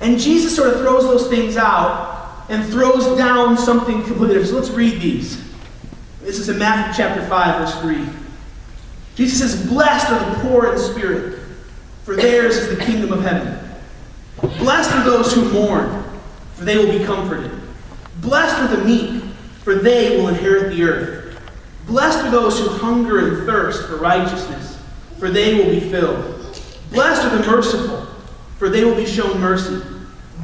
And Jesus sort of throws those things out and throws down something completely different. So let's read these. This is in Matthew chapter 5, verse 3. Jesus says, "Blessed are the poor in spirit, for theirs is the kingdom of heaven. Blessed are those who mourn, for they will be comforted. Blessed are the meek, for they will inherit the earth. Blessed are those who hunger and thirst for righteousness, for they will be filled. Blessed are the merciful, for they will be shown mercy.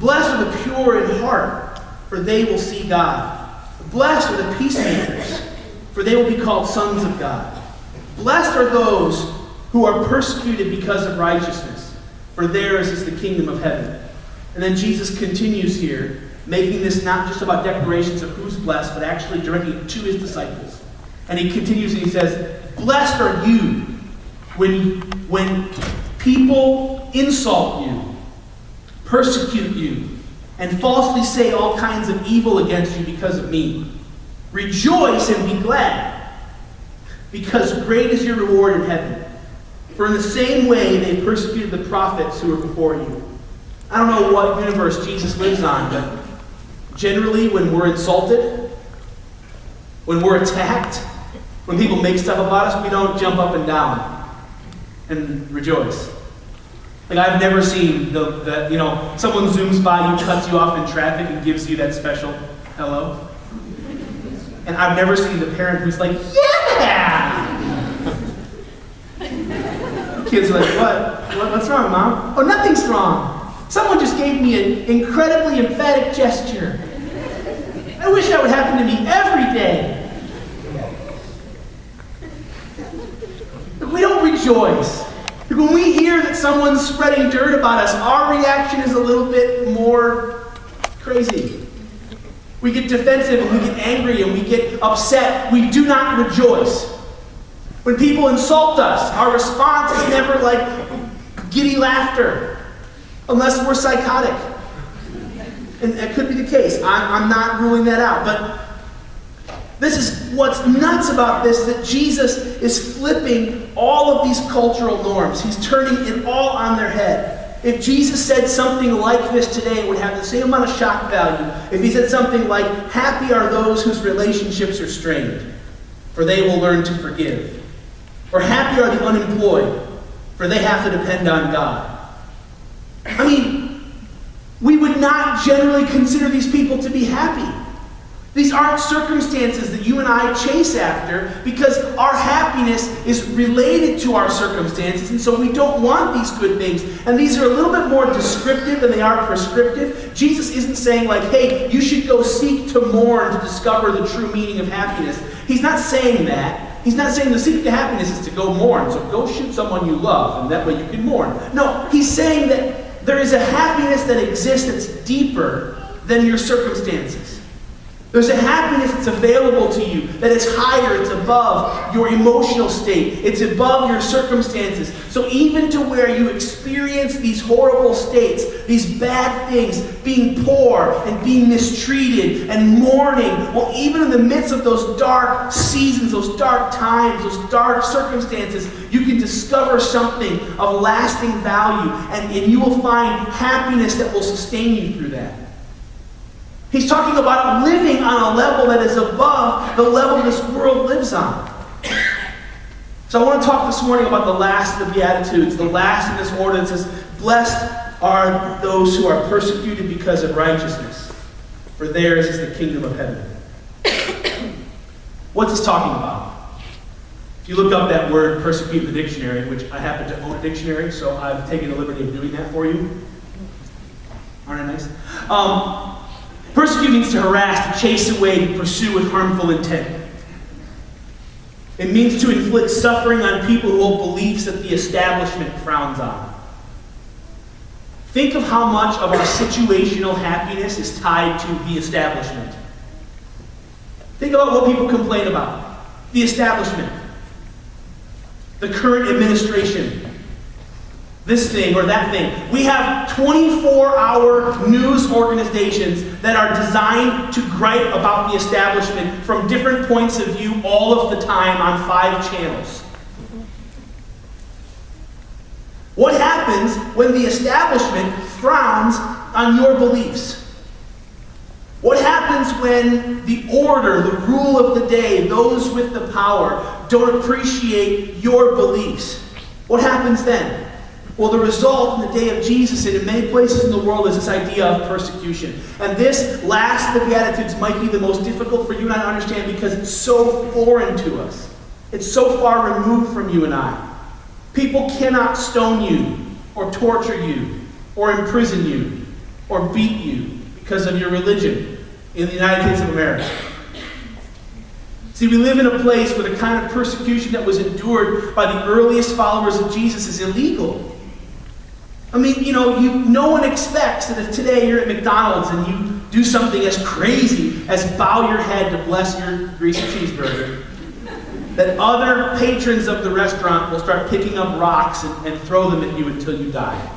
Blessed are the pure in heart, for they will see God. Blessed are the peacemakers, for they will be called sons of God. Blessed are those who are persecuted because of righteousness, for theirs is the kingdom of heaven." And then Jesus continues here, making this not just about declarations of who's blessed, but actually directing it to his disciples. And he continues and he says, "Blessed are you when people insult you, persecute you, and falsely say all kinds of evil against you because of me. Rejoice and be glad, because great is your reward in heaven. For in the same way they persecuted the prophets who were before you." I don't know what universe Jesus lives on, but generally when we're insulted, when we're attacked, when people make stuff about us, we don't jump up and down and rejoice. Like, I've never seen someone zooms by you, cuts you off in traffic, and gives you that special hello. And I've never seen the parent who's like, "Yeah!" Kids are like, What's wrong, Mom?" "Oh, nothing's wrong. Someone just gave me an incredibly emphatic gesture. I wish that would happen to me every day." We don't rejoice. When we hear that someone's spreading dirt about us, our reaction is a little bit more crazy. We get defensive and we get angry and we get upset. We do not rejoice. When people insult us, our response is never like giddy laughter, unless we're psychotic. And that could be the case. I'm not ruling that out. But this is what's nuts about this, that Jesus is flipping all of these cultural norms. He's turning it all on their head. If Jesus said something like this today, it would have the same amount of shock value. If he said something like, "Happy are those whose relationships are strained, for they will learn to forgive." Or, "Happy are the unemployed, for they have to depend on God." I mean, we would not generally consider these people to be happy. These aren't circumstances that you and I chase after, because our happiness is related to our circumstances, and so we don't want these good things. And these are a little bit more descriptive than they are prescriptive. Jesus isn't saying like, "Hey, you should go seek to mourn to discover the true meaning of happiness." He's not saying that. He's not saying the secret to happiness is to go mourn, so go shoot someone you love, and that way you can mourn. No, he's saying that there is a happiness that exists that's deeper than your circumstances. There's a happiness that's available to you, that is higher, it's above your emotional state, it's above your circumstances. So even to where you experience these horrible states, these bad things, being poor and being mistreated and mourning, well, even in the midst of those dark seasons, those dark times, those dark circumstances, you can discover something of lasting value, and you will find happiness that will sustain you through that. He's talking about living on a level that is above the level this world lives on. So I want to talk this morning about the last of the Beatitudes, the last in this order that says, "Blessed are those who are persecuted because of righteousness, for theirs is the kingdom of heaven." What's this talking about? If you look up that word persecute in the dictionary, which I happen to own a dictionary, so I've taken the liberty of doing that for you. Aren't I nice? Persecute means to harass, to chase away, to pursue with harmful intent. It means to inflict suffering on people who hold beliefs that the establishment frowns on. Think of how much of our situational happiness is tied to the establishment. Think about what people complain about. The establishment. The current administration. This thing or that thing. We have 24-hour news organizations that are designed to gripe about the establishment from different points of view all of the time on 5 channels. What happens when the establishment frowns on your beliefs? What happens when the order, the rule of the day, those with the power, don't appreciate your beliefs? What happens then? Well, the result in the day of Jesus and in many places in the world is this idea of persecution. And this last of the Beatitudes might be the most difficult for you and I to understand because it's so foreign to us. It's so far removed from you and I. People cannot stone you or torture you or imprison you or beat you because of your religion in the United States of America. See, we live in a place where the kind of persecution that was endured by the earliest followers of Jesus is illegal. I mean, no one expects that if today you're at McDonald's and you do something as crazy as bow your head to bless your greasy cheeseburger, that other patrons of the restaurant will start picking up rocks and throw them at you until you die.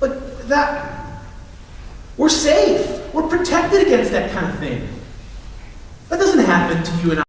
But we're safe. We're protected against that kind of thing. That doesn't happen to you and I.